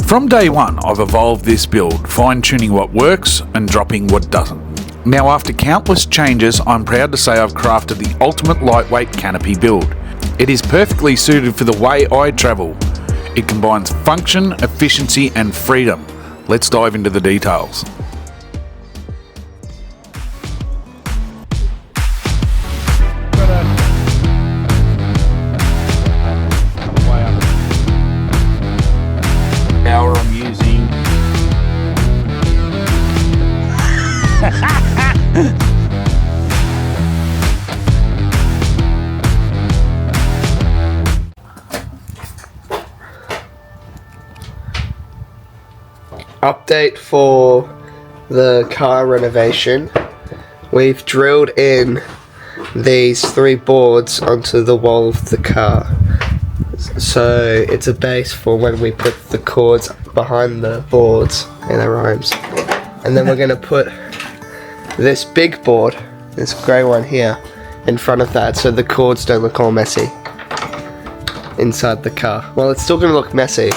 From day one, I've evolved this build, fine-tuning what works and dropping what doesn't. Now, after countless changes, I'm proud to say I've crafted the ultimate lightweight Canopy build. It is perfectly suited for the way I travel. It combines function, efficiency and freedom. Let's dive into the details. Power I'm using. Update for the car renovation. We've drilled in these 3 boards onto the wall of the car, so it's a base for when we put the cords behind the boards in our rooms. And then we're going to put this big board, this grey one here, in front of that so the cords don't look all messy inside the car. Well, it's still going to look messy,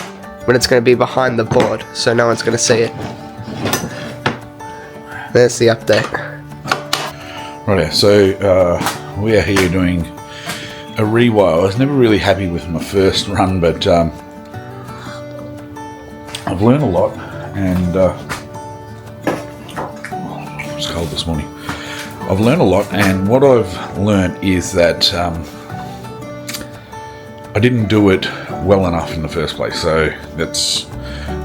but it's going to be behind the board, so no one's going to see it. There's the update. Right, so we are here doing a rewire. I was never really happy with my first run, but I've learned a lot, and it was cold this morning. I've learned a lot, and what I've learned is that I didn't do it well enough in the first place, so that's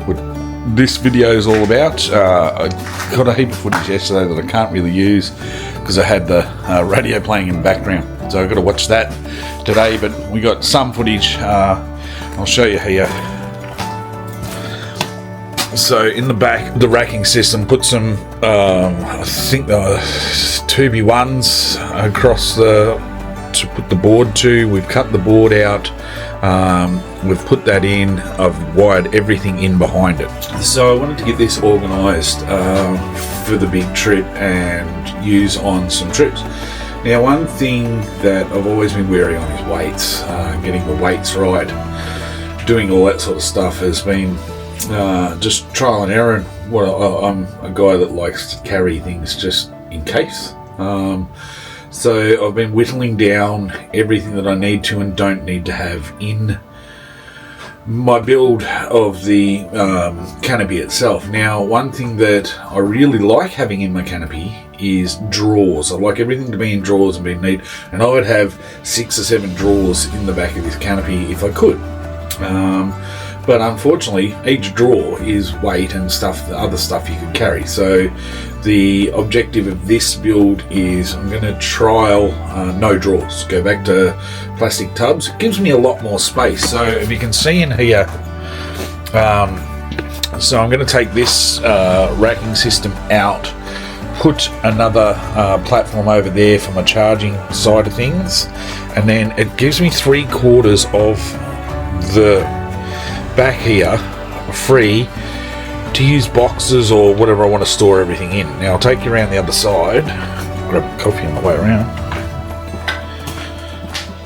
what this video is all about. I got a heap of footage yesterday that I can't really use because I had the radio playing in the background, so I've got to watch that today, but we got some footage. I'll show you here. So in the back, the racking system put some I think 2B1s across to put the board to. We've cut the board out, we've put that in, I've wired everything in behind it. So I wanted to get this organised for the big trip and use on some trips. Now, one thing that I've always been wary on is weights, getting the weights right, doing all that sort of stuff has been just trial and error. I'm a guy that likes to carry things just in case. So I've been whittling down everything that I need to and don't need to have in my build of the Canopy itself. Now, one thing that I really like having in my Canopy is drawers. I like everything to be in drawers and be neat, and I would have 6 or 7 drawers in the back of this Canopy if I could. But unfortunately, each drawer is weight and stuff, the other stuff you could carry. So the objective of this build is I'm going to trial no drawers, go back to plastic tubs. It gives me a lot more space. So if you can see in here, so I'm going to take this racking system out, put another platform over there for my charging side of things, and then it gives me 3/4 of the back here free to use boxes or whatever I want to store everything in. Now I'll take you around the other side, grab a coffee on the way around.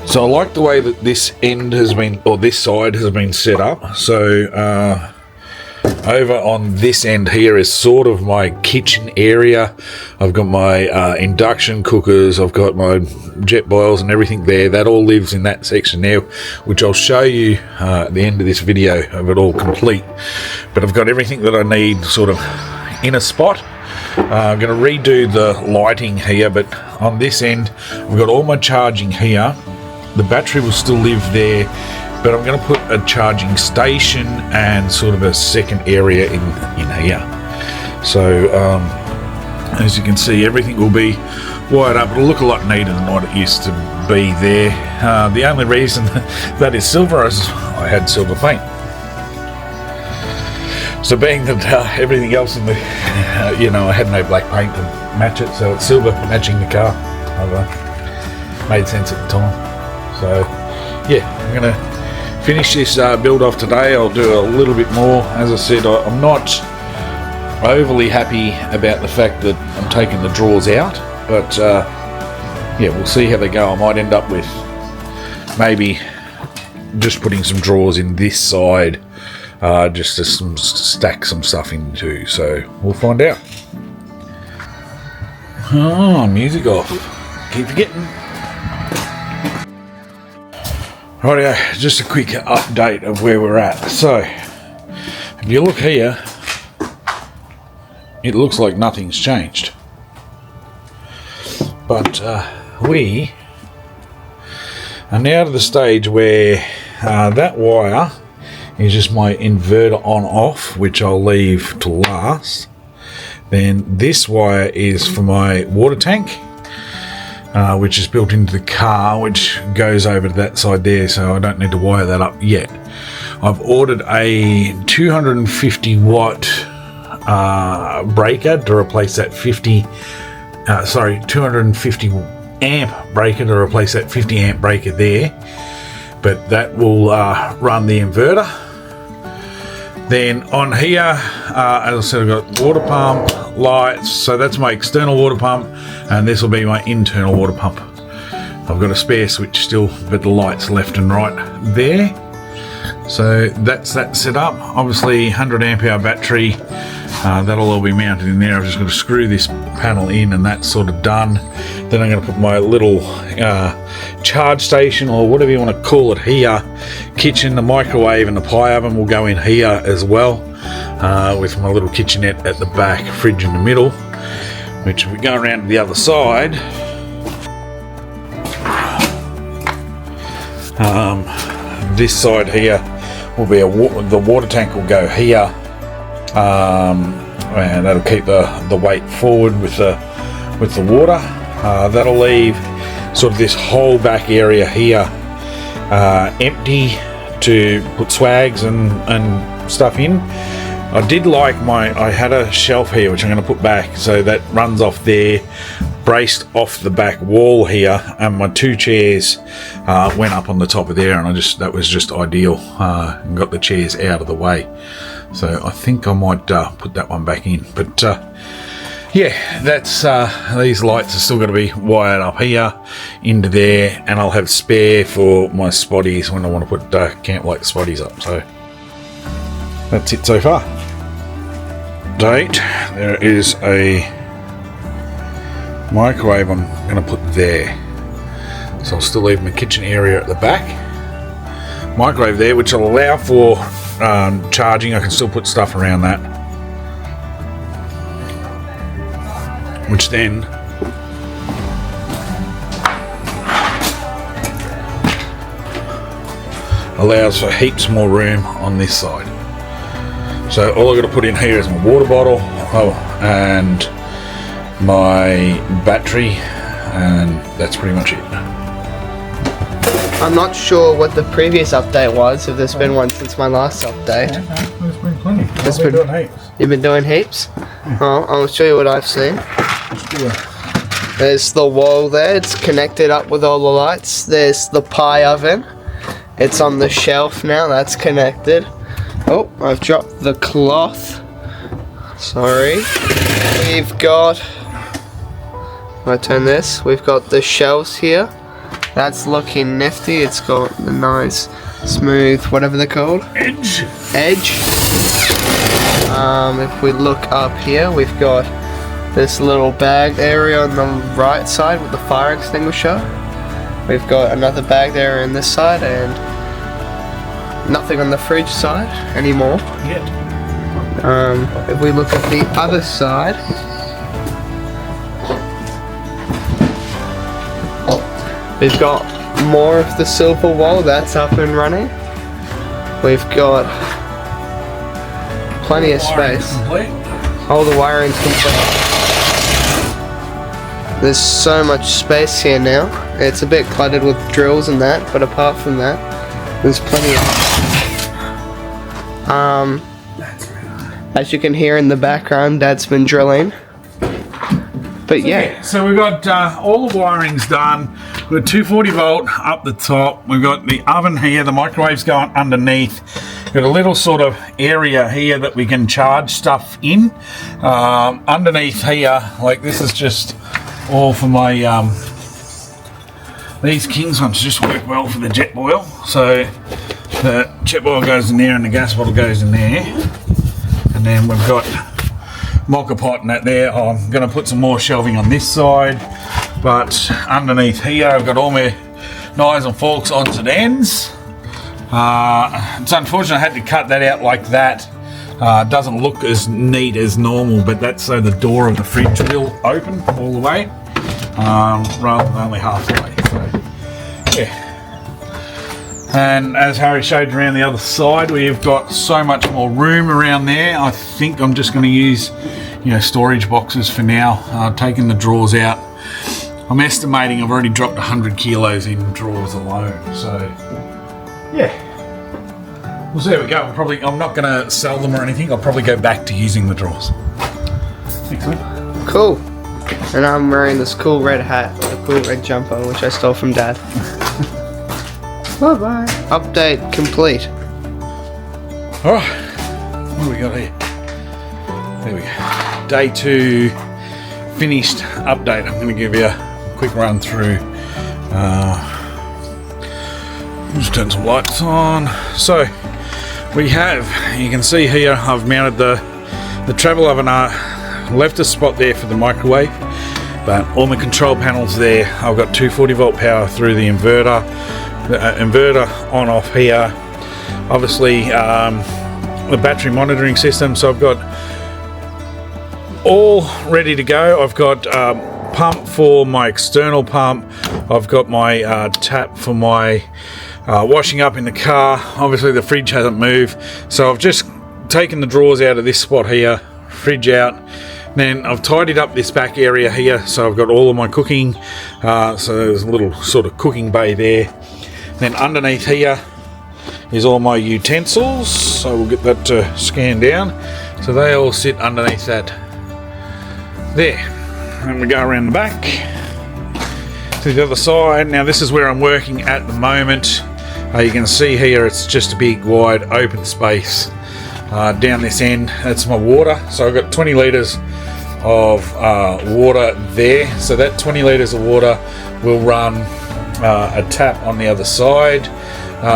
So I like the way that this end has been, or this side has been set up. So over on this end here is sort of my kitchen area. I've got my induction cookers, I've got my jet boils and everything there. That all lives in that section now, which I'll show you at the end of this video of it all complete. But I've got everything that I need sort of in a spot. I'm going to redo the lighting here, but on this end I've got all my charging here. The battery will still live there, but I'm going to put a charging station and sort of a second area in here. So as you can see, everything will be wired up. It'll look a lot neater than what it used to be there. The only reason that is silver is I had silver paint. So being that everything else in the, I had no black paint to match it, so it's silver matching the car. Made sense at the time. So yeah, I'm going to finish this build off today. I'll do a little bit more. As I said, I'm not overly happy about the fact that I'm taking the drawers out, but yeah, we'll see how they go. I might end up with maybe just putting some drawers in this side just to stack some stuff into. So we'll find out. Oh, music off. Keep forgetting. Rightio, just a quick update of where we're at. So, if you look here, it looks like nothing's changed. But we are now to the stage where that wire is just my inverter on off, which I'll leave to last. Then this wire is for my water tank, which is built into the car, which goes over to that side there, so I don't need to wire that up yet. I've ordered a 250 watt breaker to replace that 250 amp breaker to replace that 50 amp breaker there, but that will run the inverter. Then on here, as I said, I've got water pump, lights, so that's my external water pump, and this will be my internal water pump. I've got a spare switch still, but the lights left and right there. So that's that set up. Obviously 100 amp hour battery, that'll all be mounted in there. I've just got to screw this panel in and that's sort of done. Then I'm going to put my little charge station, or whatever you want to call it, here. Kitchen, the microwave and the pie oven will go in here as well, with my little kitchenette at the back, fridge in the middle. Which if we go around to the other side, this side here will be the water tank will go here, and that'll keep the weight forward with the water. That'll leave sort of this whole back area here empty to put swags and stuff in. I did like I had a shelf here which I'm going to put back, so that runs off there, braced off the back wall here, and my two chairs went up on the top of there, and that was just ideal, and got the chairs out of the way. So I think I might put that one back in, but yeah, that's these lights are still going to be wired up here into there, and I'll have spare for my spotties when I want to put camp light spotties up. So that's it so far. Date, there is a microwave I'm going to put there, so I'll still leave my kitchen area at the back. Microwave there, which will allow for charging. I can still put stuff around that, which then allows for heaps more room on this side. So all I've got to put in here is my water bottle, and my battery, and that's pretty much it. I'm not sure what the previous update was, if there's been one since my last update. There's been plenty. I've been doing heaps. You've been doing heaps? Oh, I'll show you what I've seen. There's the wall there, it's connected up with all the lights. There's the pie oven. It's on the shelf now, that's connected. Oh, I've dropped the cloth. Sorry. We've got... If I turn this, we've got the shelves here. That's looking nifty. It's got the nice, smooth, whatever they're called. Edge. If we look up here, we've got this little bag area on the right side with the fire extinguisher. We've got another bag there on this side, and nothing on the fridge side anymore. Yeah. If we look at the other side, we've got more of the silver wall that's up and running. We've got plenty of space. All the wiring's complete. There's so much space here now. It's a bit cluttered with drills and that, but apart from that, there's plenty of... as you can hear in the background, Dad's been drilling. But yeah. So we've got all the wiring's done. We've got 240 volt up the top. We've got the oven here. The microwave's going underneath. We've got a little sort of area here that we can charge stuff in. Underneath here, like this is just all for my... these Kings ones just work well for the jet boil. So The chip bottle goes in there and the gas bottle goes in there. And then we've got mocha pot and that there. I'm going to put some more shelving on this side. But underneath here I've got all my knives and forks, odds and ends. It's unfortunate I had to cut that out like that. It doesn't look as neat as normal, but that's so the door of the fridge will open all the way, rather than only half the way. So, yeah. And as Harry showed around the other side, we've got so much more room around there. I think I'm just going to use, storage boxes for now. Taking the drawers out. I'm estimating I've already dropped 100 kilos in drawers alone. So, yeah. Well, so there we go. I'm not going to sell them or anything. I'll probably go back to using the drawers. Excellent. Cool. And I'm wearing this cool red hat, a cool red jumper, which I stole from Dad. Bye-bye. Update complete. Alright. What do we got here? There we go. Day 2 finished update. I'm going to give you a quick run through. Just turn some lights on. So, we have, you can see here, I've mounted the travel oven, left a spot there for the microwave, but all my control panels there. I've got 240 volt power through the inverter on off here. Obviously, the battery monitoring system, so I've got all ready to go. I've got pump for my external pump. I've got my tap for my washing up in the car. Obviously the fridge hasn't moved, so I've just taken the drawers out of this spot here, fridge out. Then I've tidied up this back area here, so I've got all of my cooking, so there's a little sort of cooking bay there. Then underneath here is all my utensils, so we'll get that scanned down. So they all sit underneath that there. And we go around the back to the other side. Now this is where I'm working at the moment. You can see here it's just a big wide open space down this end. That's my water, so I've got 20 litres of water there. So that 20 litres of water will run a tap on the other side.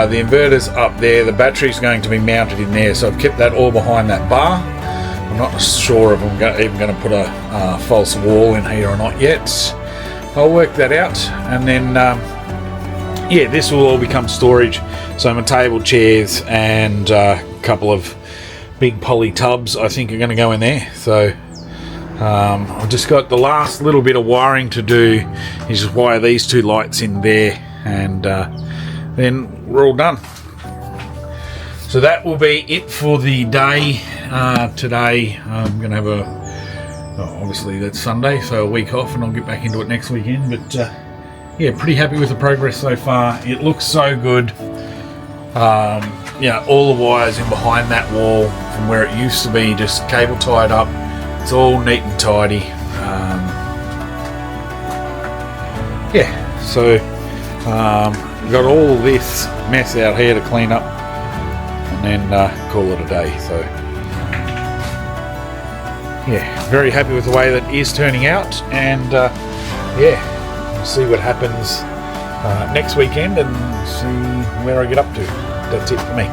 The inverter's up there, the battery's going to be mounted in there, so I've kept that all behind that bar. I'm not sure if I'm even going to put a false wall in here or not yet. I'll work that out, and then yeah, this will all become storage. So my table, chairs, and a couple of big poly tubs I think are going to go in there. So I've just got the last little bit of wiring to do, is just wire these 2 lights in there, and then we're all done. So that will be it for the day today. I'm going to have obviously that's Sunday, so a week off, and I'll get back into it next weekend. But yeah, pretty happy with the progress so far. It looks so good. Yeah, all the wires in behind that wall from where it used to be just cable tied up. It's all neat and tidy. Yeah, so got all this mess out here to clean up, and then call it a day. So yeah, very happy with the way that is turning out, and yeah, we'll see what happens next weekend and see where I get up to. That's it for me.